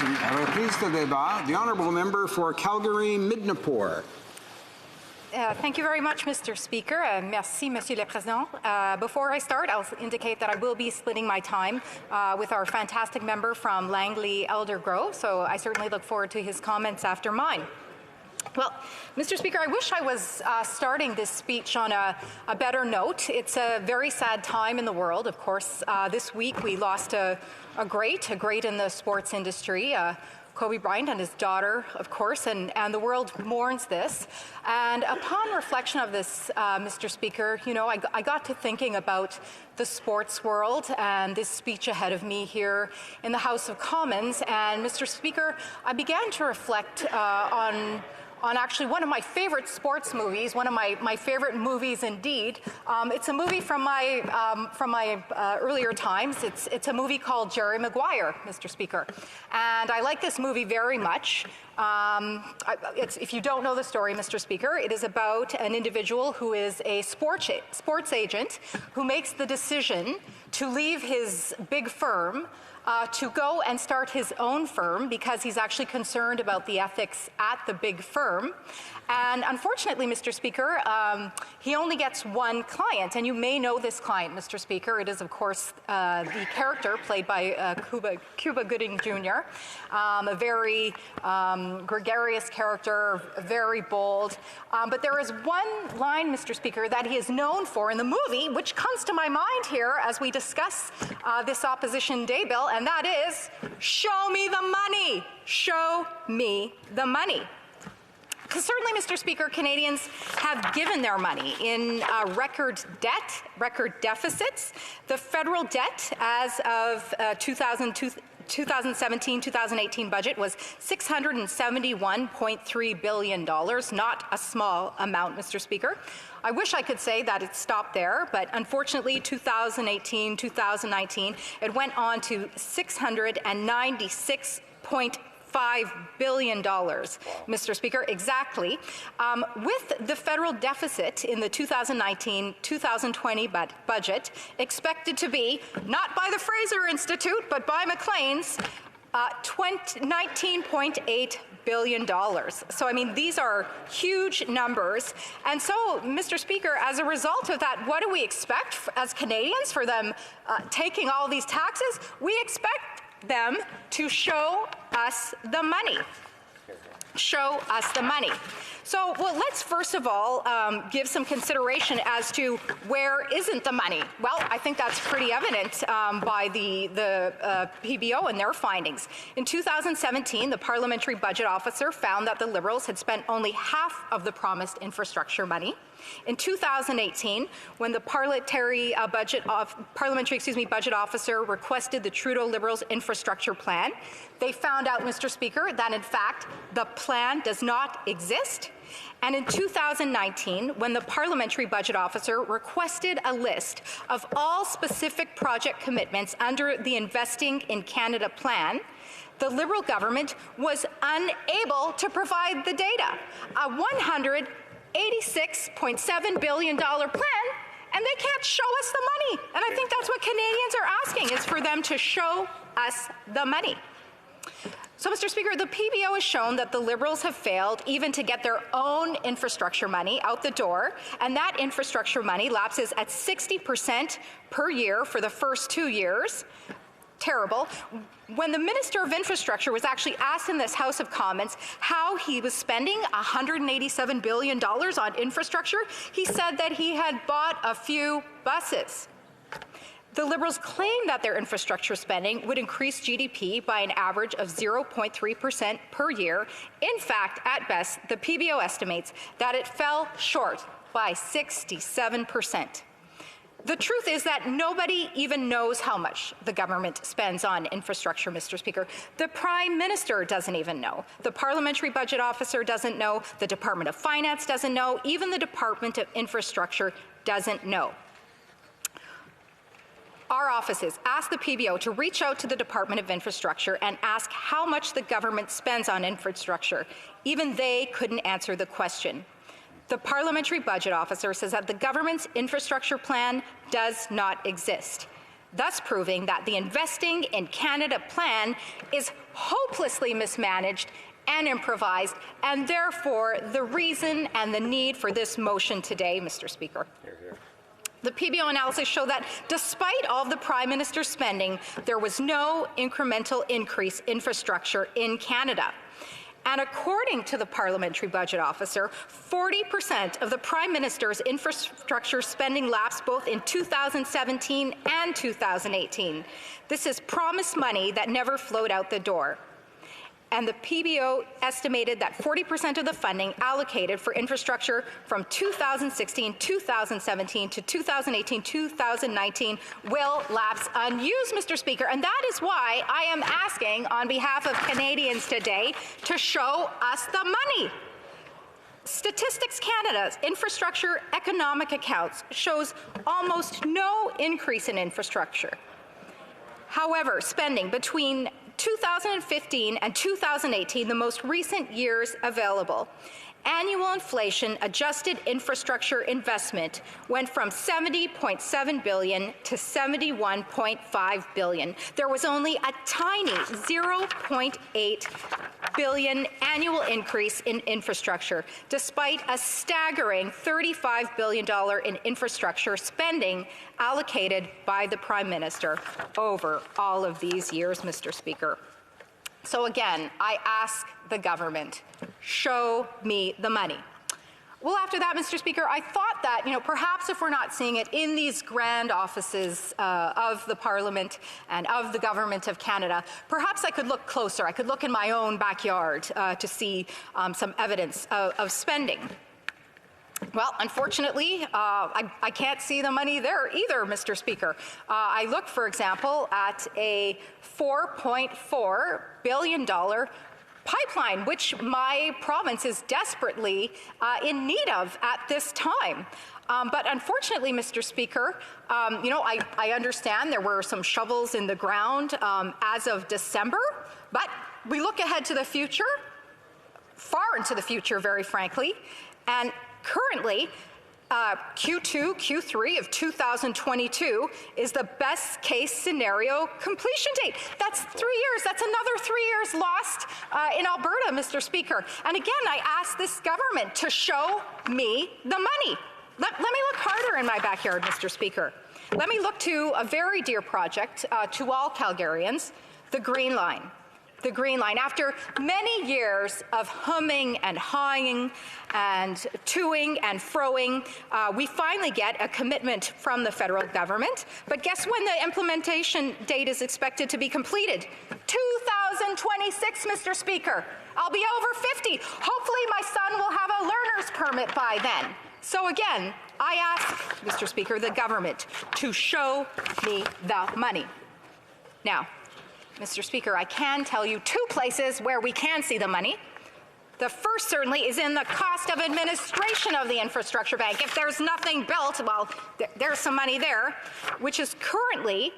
Reprise de débat. The honourable member for Calgary-Midnapore. Thank you very much, Mr. Speaker. Merci, Monsieur le Président. Before I start, I'll indicate that I will be splitting my time with our fantastic member from Langley Elder Grove, so I certainly look forward to his comments after mine. Well, Mr. Speaker, I wish I was starting this speech on a better note. It's a very sad time in the world. Of course, this week we lost a great in the sports industry, Kobe Bryant and his daughter, of course, and the world mourns this. And upon reflection of this, Mr. Speaker, you know, I got to thinking about the sports world and this speech ahead of me here in the House of Commons. And Mr. Speaker, I began to reflect on actually one of my favorite sports movies, one of my favorite movies indeed. It's a movie from my earlier times. It's a movie called Jerry Maguire, Mr. Speaker. And I like this movie very much. If you don't know the story, Mr. Speaker, it is about an individual who is a sports agent who makes the decision to leave his big firm to go and start his own firm because he's actually concerned about the ethics at the big firm. And unfortunately, Mr. Speaker, he only gets one client, and you may know this client, Mr. Speaker. It is, of course, the character played by Cuba Gooding Jr., a very gregarious character, very bold. But there is one line, Mr. Speaker, that he is known for in the movie, which comes to my mind here as we discuss this opposition day bill, and that is, show me the money, show me the money. Because certainly, Mr. Speaker, Canadians have given their money in record debt, record deficits. The federal debt as of 2017-2018 budget was $671.3 billion, not a small amount, Mr. Speaker. I wish I could say that it stopped there, but unfortunately, 2018-2019, it went on to $696.5 billion, Mr. Speaker, exactly. With the federal deficit in the 2019-2020 budget expected to be, not by the Fraser Institute, but by Maclean's, $19.8 billion. So, I mean, these are huge numbers. And so, Mr. Speaker, as a result of that, what do we expect as Canadians for them taking all these taxes? We expect them to show us the money. Show us the money. So, well, let's first of all give some consideration as to where isn't the money. Well, I think that's pretty evident by the PBO and their findings. In 2017, the Parliamentary Budget Officer found that the Liberals had spent only half of the promised infrastructure money. In 2018, when the Parliamentary Budget Officer requested the Trudeau Liberals infrastructure plan, they found out, Mr. Speaker, that in fact the plan does not exist. And in 2019, when the Parliamentary Budget Officer requested a list of all specific project commitments under the Investing in Canada plan, the Liberal government was unable to provide the data. A $186.7 billion plan, and they can't show us the money. And I think that's what Canadians are asking, is for them to show us the money. So, Mr. Speaker, the PBO has shown that the Liberals have failed even to get their own infrastructure money out the door, and that infrastructure money lapses at 60% per year for the first 2 years. Terrible. When the Minister of Infrastructure was actually asked in this House of Commons how he was spending $187 billion on infrastructure, he said that he had bought a few buses. The Liberals claim that their infrastructure spending would increase GDP by an average of 0.3% per year. In fact, at best, the PBO estimates that it fell short by 67%. The truth is that nobody even knows how much the government spends on infrastructure, Mr. Speaker. The Prime Minister doesn't even know. The Parliamentary Budget Officer doesn't know. The Department of Finance doesn't know. Even the Department of Infrastructure doesn't know. Our offices asked the PBO to reach out to the Department of Infrastructure and ask how much the government spends on infrastructure. Even they couldn't answer the question. The Parliamentary Budget Officer says that the government's infrastructure plan does not exist. thus proving that the Investing in Canada plan is hopelessly mismanaged and improvised, and therefore the reason and the need for this motion today, Mr. Speaker. The PBO analysis showed that despite all of the Prime Minister's spending, there was no incremental increase in infrastructure in Canada. And according to the Parliamentary Budget Officer, 40% of the Prime Minister's infrastructure spending lapsed both in 2017 and 2018. This is promised money that never flowed out the door. And the PBO estimated that 40% of the funding allocated for infrastructure from 2016, 2017 to 2018, 2019 will lapse unused, Mr. Speaker. And that is why I am asking on behalf of Canadians today to show us the money. Statistics Canada's infrastructure economic accounts shows almost no increase in infrastructure. However, spending between 2015 and 2018, the most recent years available, annual inflation-adjusted infrastructure investment went from $70.7 billion to $71.5 billion. There was only a tiny $0.8 billion annual increase in infrastructure, despite a staggering $35 billion in infrastructure spending allocated by the Prime Minister over all of these years, Mr. Speaker. So again, I ask the government, show me the money. Well, after that, Mr. Speaker, I thought that, perhaps if we're not seeing it in these grand offices of the Parliament and of the Government of Canada, perhaps I could look closer. I could look in my own backyard to see some evidence of spending. Well, unfortunately, I can't see the money there either, Mr. Speaker. I look, for example, at a $4.4 billion pipeline, which my province is desperately in need of at this time. But unfortunately, Mr. Speaker, I understand there were some shovels in the ground as of December, but we look ahead to the future, far into the future, very frankly, and currently, Q2, Q3 of 2022 is the best case scenario completion date. That's 3 years. That's another 3 years lost in Alberta, Mr. Speaker. And again, I ask this government to show me the money. Let me look harder in my backyard, Mr. Speaker. Let me look to a very dear project to all Calgarians, the Green Line. The Green Line. After many years of humming and hawing and toing and froing, we finally get a commitment from the federal government. But guess when the implementation date is expected to be completed? 2026, Mr. Speaker. I'll be over 50. Hopefully my son will have a learner's permit by then. So again, I ask, Mr. Speaker, the government to show me the money. Now, Mr. Speaker, I can tell you two places where we can see the money. The first certainly is in the cost of administration of the infrastructure bank. If there's nothing built, well, there's some money there, which is currently,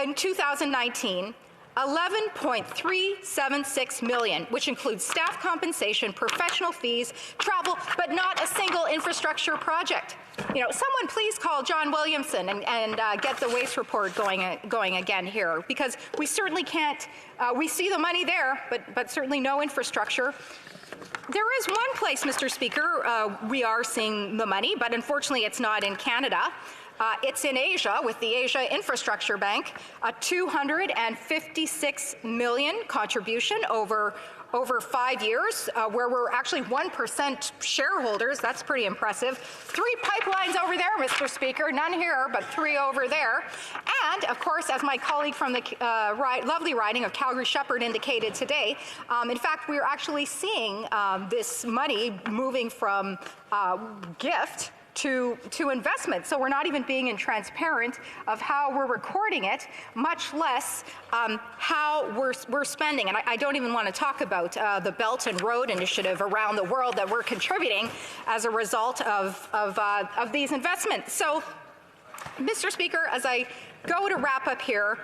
in 2019, $11.376 million, which includes staff compensation, professional fees, travel, but not a single infrastructure project. Someone please call John Williamson and get the waste report going again here, because we certainly can't. We see the money there, but certainly no infrastructure. There is one place, Mr. Speaker, we are seeing the money, but unfortunately it's not in Canada. It's in Asia with the Asia Infrastructure Bank, a $256 million contribution over 5 years, where we're actually 1% shareholders. That's pretty impressive. 3 pipelines over there, Mr. Speaker, none here, but 3 over there. And, of course, as my colleague from the lovely riding of Calgary Shepherd indicated today, in fact, we're actually seeing this money moving from gift to investment. So we're not even being transparent of how we're recording it, much less how we're spending. And I don't even want to talk about the Belt and Road Initiative around the world that we're contributing as a result of these investments. So, Mr. Speaker, as I go to wrap up here,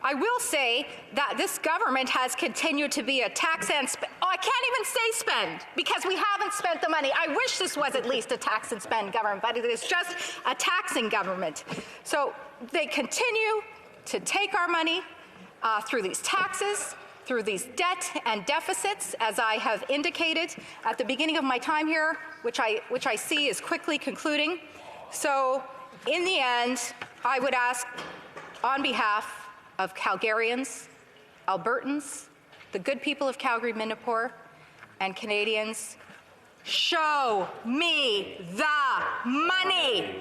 I will say that this government has continued to be a tax and I can't even say spend because we haven't spent the money. I wish this was at least a tax and spend government, but it is just a taxing government. So they continue to take our money through these taxes, through these debt and deficits, as I have indicated at the beginning of my time here, which I see is quickly concluding. So in the end, I would ask on behalf of Calgarians, Albertans, the good people of Calgary-Midnapore, and Canadians, show me the money.